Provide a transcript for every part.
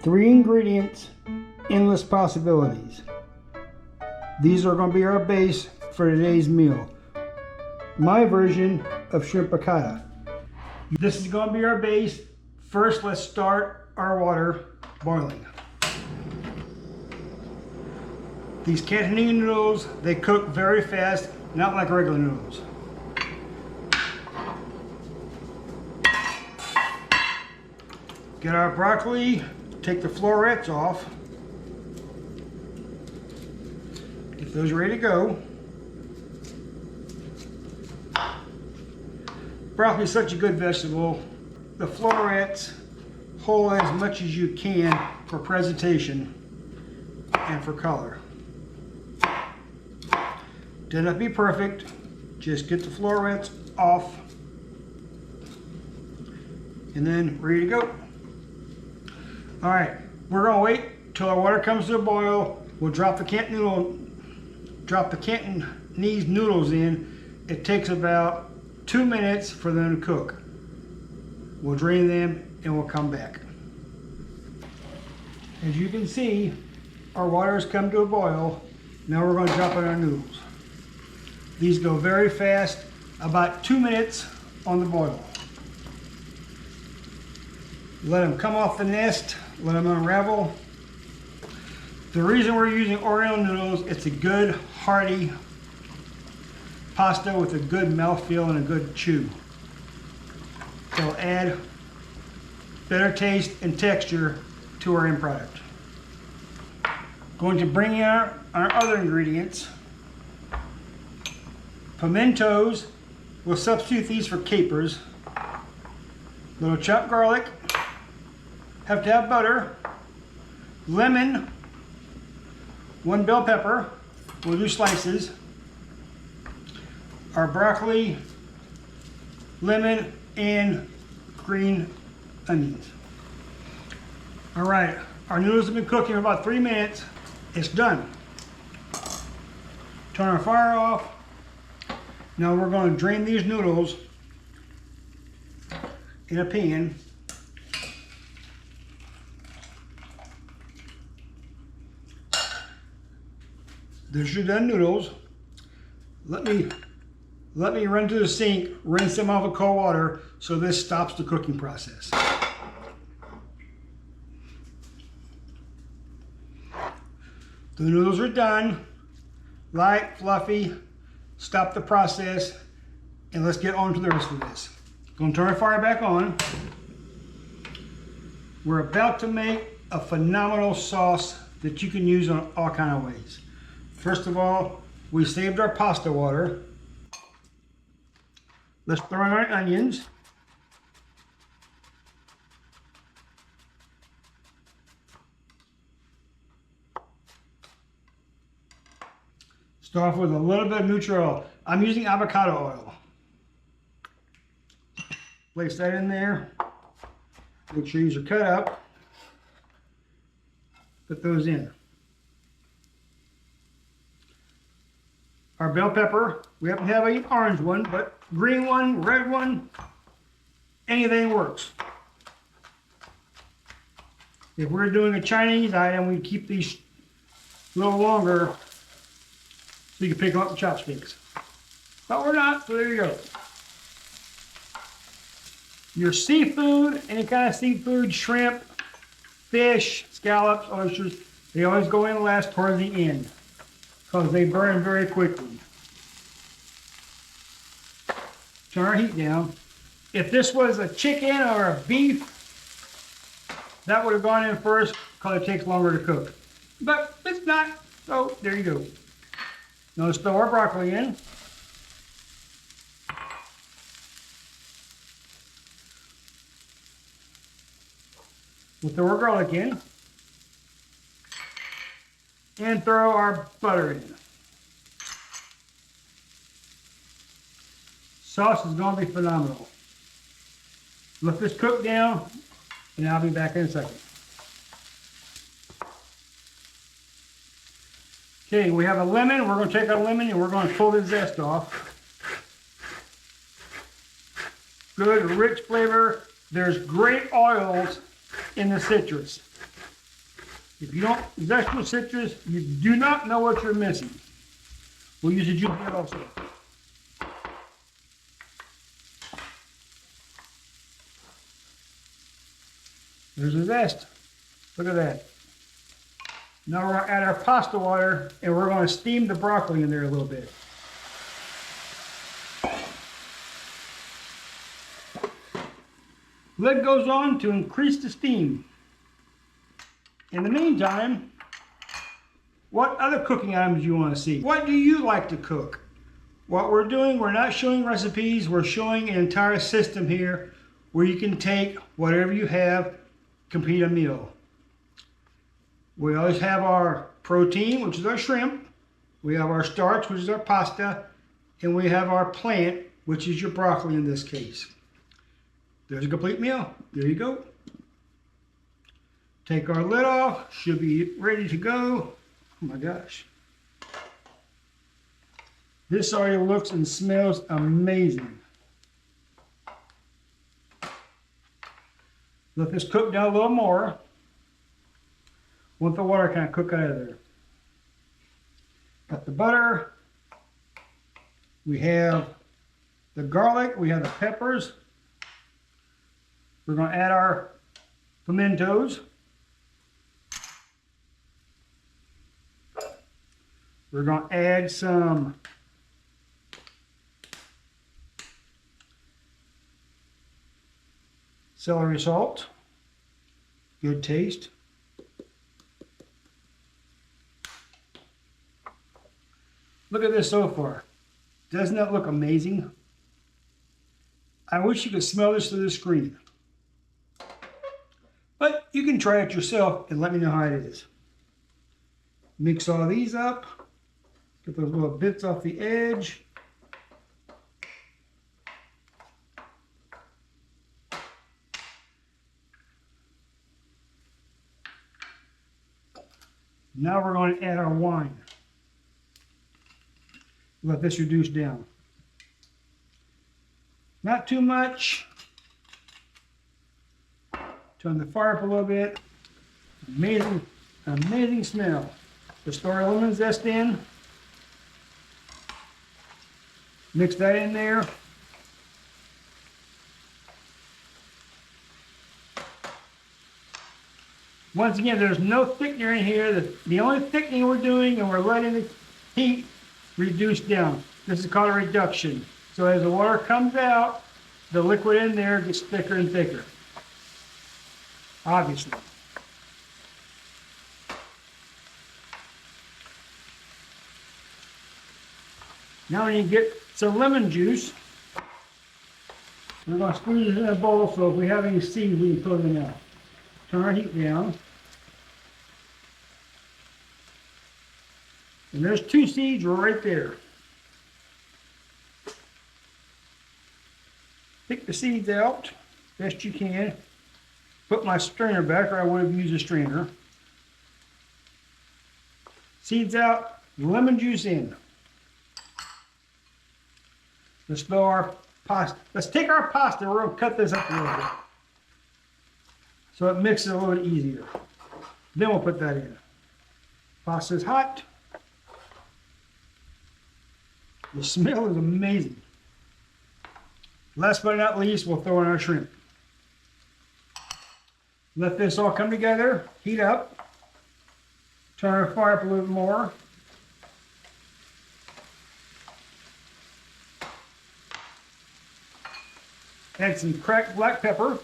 3 ingredients, endless possibilities. These are going to be our base for today's meal. My version of shrimp piccata. This is going to be our base. First, let's start our water boiling. These Cantonese noodles, they cook very fast, not like regular noodles. Get our broccoli, take the florets off. Get those ready to go. Broccoli is such a good vegetable. The florets hold as much as you can for presentation and for color. Doesn't have to be perfect. Just get the florets off and then ready to go. All right, we're gonna wait till our water comes to a boil. We'll drop the Cantonese noodles in. It takes about 2 minutes for them to cook. We'll drain them and we'll come back. As you can see, our water has come to a boil. Now we're going to drop in our noodles. These go very fast, about 2 minutes on the boil. Let them come off the nest, let them unravel. The reason we're using Oriental noodles, it's a good, hearty pasta with a good mouthfeel and a good chew. It'll add better taste and texture to our end product. Going to bring in our other ingredients. Pimentos, we'll substitute these for capers. Little chopped garlic, have to have butter, lemon, 1 bell pepper, we'll do slices, our broccoli, lemon, and green onions. All right, our noodles have been cooking for about 3 minutes. It's done. Turn our fire off. Now we're going to drain these noodles in a pan. There's your done noodles. Let me run to the sink, rinse them off with cold water so this stops the cooking process. The noodles are done, light, fluffy. Stop the process and let's get on to the rest of this. Gonna turn our fire back on. We're about to make a phenomenal sauce that you can use on all kinds of ways. First of all, we saved our pasta water. Let's throw in our onions. Start off with a little bit of neutral oil. I'm using avocado oil. Place that in there. Make sure these are cut up. Put those in. Our bell pepper, we happen to have an orange one, but green one, red one, anything works. If we're doing a Chinese item, we keep these a little longer so you can pick them up with chopsticks. But we're not, so there you go. Your seafood, any kind of seafood, shrimp, fish, scallops, oysters, they always go in last towards the end because they burn very quickly. Turn our heat down. If this was a chicken or a beef, that would have gone in first because it takes longer to cook. But it's not, so there you go. Now let's throw our broccoli in. We'll throw our garlic in. And throw our butter in. Sauce is going to be phenomenal. Let this cook down and I'll be back in a second. Okay, we have a lemon. We're going to take our lemon and we're going to pull the zest off. Good, rich flavor. There's great oils in the citrus. If you don't use extra citrus, you do not know what you're missing. We'll use a juice blend also. There's the zest. Look at that. Now we're going to add our pasta water and we're going to steam the broccoli in there a little bit. Lid goes on to increase the steam. In the meantime, what other cooking items do you want to see? What do you like to cook? What we're doing, we're not showing recipes, we're showing an entire system here where you can take whatever you have, complete a meal. We always have our protein, which is our shrimp. We have our starch, which is our pasta. And we have our plant, which is your broccoli in this case. There's a complete meal. There you go. Take our lid off. Should be ready to go. Oh my gosh. This already looks and smells amazing. Let this cook down a little more. Want the water kind of cook out of there. Got the butter. We have the garlic. We have the peppers. We're going to add our pimentos. We're going to add some celery salt. Good taste. Look at this so far. Doesn't that look amazing? I wish you could smell this through the screen. But you can try it yourself and let me know how it is. Mix all these up. Get those little bits off the edge. Now we're going to add our wine. Let this reduce down. Not too much. Turn the fire up a little bit. Amazing, amazing smell. Just throw our lemon zest in. Mix that in there. Once again, there's no thickener in here. The only thickening we're doing, and we're letting the heat reduce down. This is called a reduction. So as the water comes out, the liquid in there gets thicker and thicker. Obviously. Now when you get some lemon juice, we're going to squeeze it in a bowl, so if we have any seeds, we can pull them out. Turn our heat down. And there's 2 seeds right there. Pick the seeds out best you can. Put my strainer back, or I would have used a strainer. Seeds out, lemon juice in. Let's throw our pasta. Let's take our pasta, we're going to cut this up a little bit, so it mixes a little bit easier. Then we'll put that in. Pasta's hot. The smell is amazing. Last but not least, we'll throw in our shrimp. Let this all come together, heat up. Turn our fire up a little more. Add some cracked black pepper.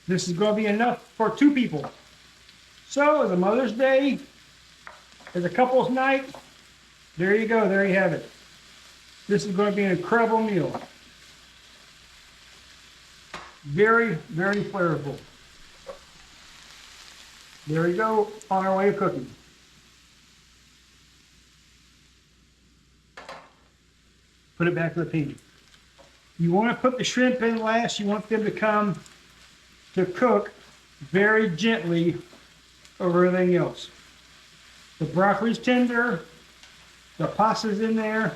This is going to be enough for 2 people. So, as a Mother's Day, as a couple's night, there you go, there you have it. This is going to be an incredible meal. Very, very flavorful. There you go, on our way of cooking. Put it back to the pan. You want to put the shrimp in last. You want them to come to cook very gently over everything else. The broccoli's tender, the pasta's in there.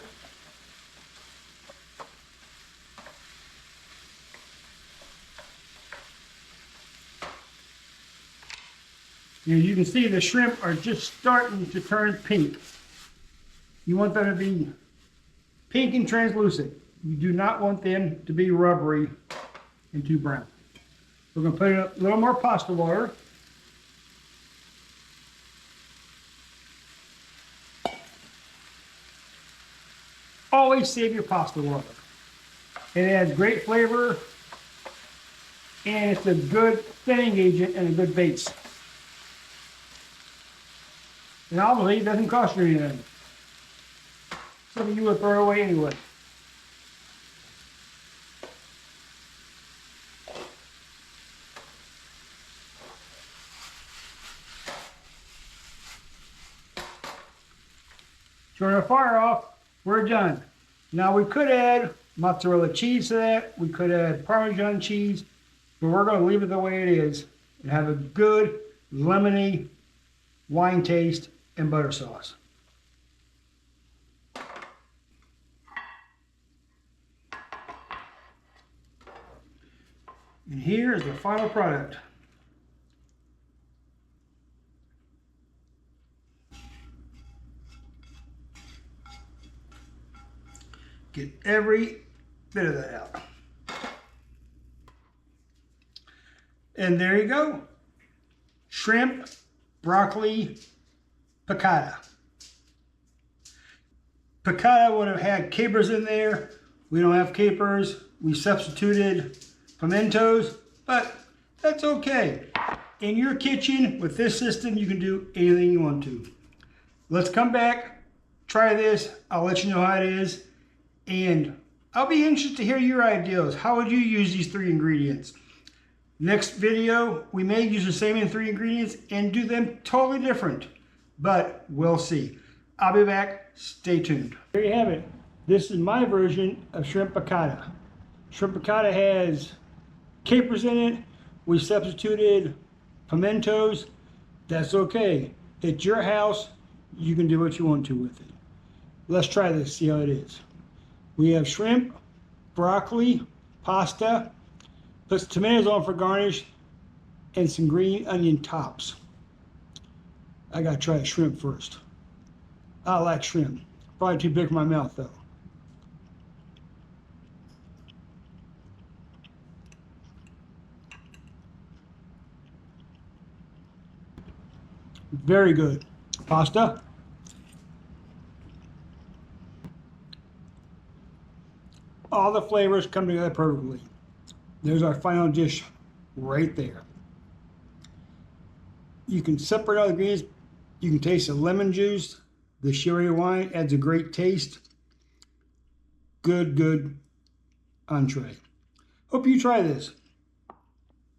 And you can see the shrimp are just starting to turn pink. You want them to be pink and translucent. You do not want them to be rubbery and too brown. We're going to put in a little more pasta water. Always save your pasta water. It adds great flavor, and it's a good thinning agent and a good base. And obviously it doesn't cost you anything. Something you would throw away anyway. Turn the fire off, we're done. Now we could add mozzarella cheese to that, we could add Parmesan cheese, but we're going to leave it the way it is and have a good lemony wine taste and butter sauce. And here is the final product. Get every bit of that out. And there you go. Shrimp, broccoli, piccata. Piccata would have had capers in there. We don't have capers. We substituted pimentos, but that's okay. In your kitchen with this system, you can do anything you want to. Let's come back, try this. I'll let you know how it is. And I'll be interested to hear your ideas. How would you use these 3 ingredients? Next video, we may use the same 3 ingredients and do them totally different, but we'll see. I'll be back. Stay tuned. There you have it. This is my version of shrimp piccata. Shrimp piccata has capers in it. We substituted pimentos. That's okay. At your house, you can do what you want to with it. Let's try this, see how it is. We have shrimp, broccoli, pasta, put some tomatoes on for garnish, and some green onion tops. I gotta try the shrimp first. I like shrimp. Probably too big for my mouth though. Very good. Pasta. All the flavors come together perfectly. There's our final dish right there. You can separate all the ingredients. You can taste the lemon juice. The sherry wine adds a great taste. Good entree. Hope you try this.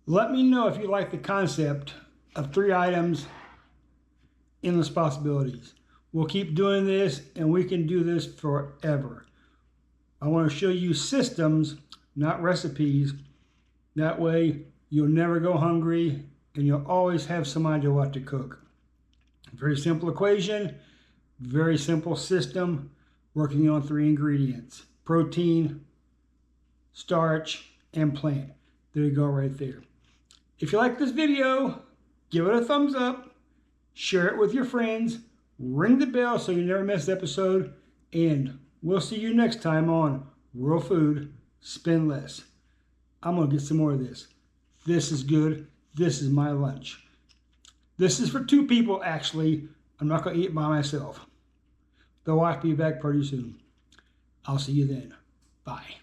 Let me know if you like the concept of 3 items, endless possibilities. We'll keep doing this and we can do this forever. I want to show you systems, not recipes. That way you'll never go hungry and you'll always have some idea what to cook. Very simple equation, very simple system, working on 3 ingredients: protein, starch, and plant. There you go right there. If you like this video, give it a thumbs up, share it with your friends, ring the bell so you never miss an episode, and we'll see you next time on Real Food, Spend Less. I'm going to get some more of this. This is good. This is my lunch. This is for 2 people, actually. I'm not going to eat it by myself. The wife will be back pretty soon. I'll see you then. Bye.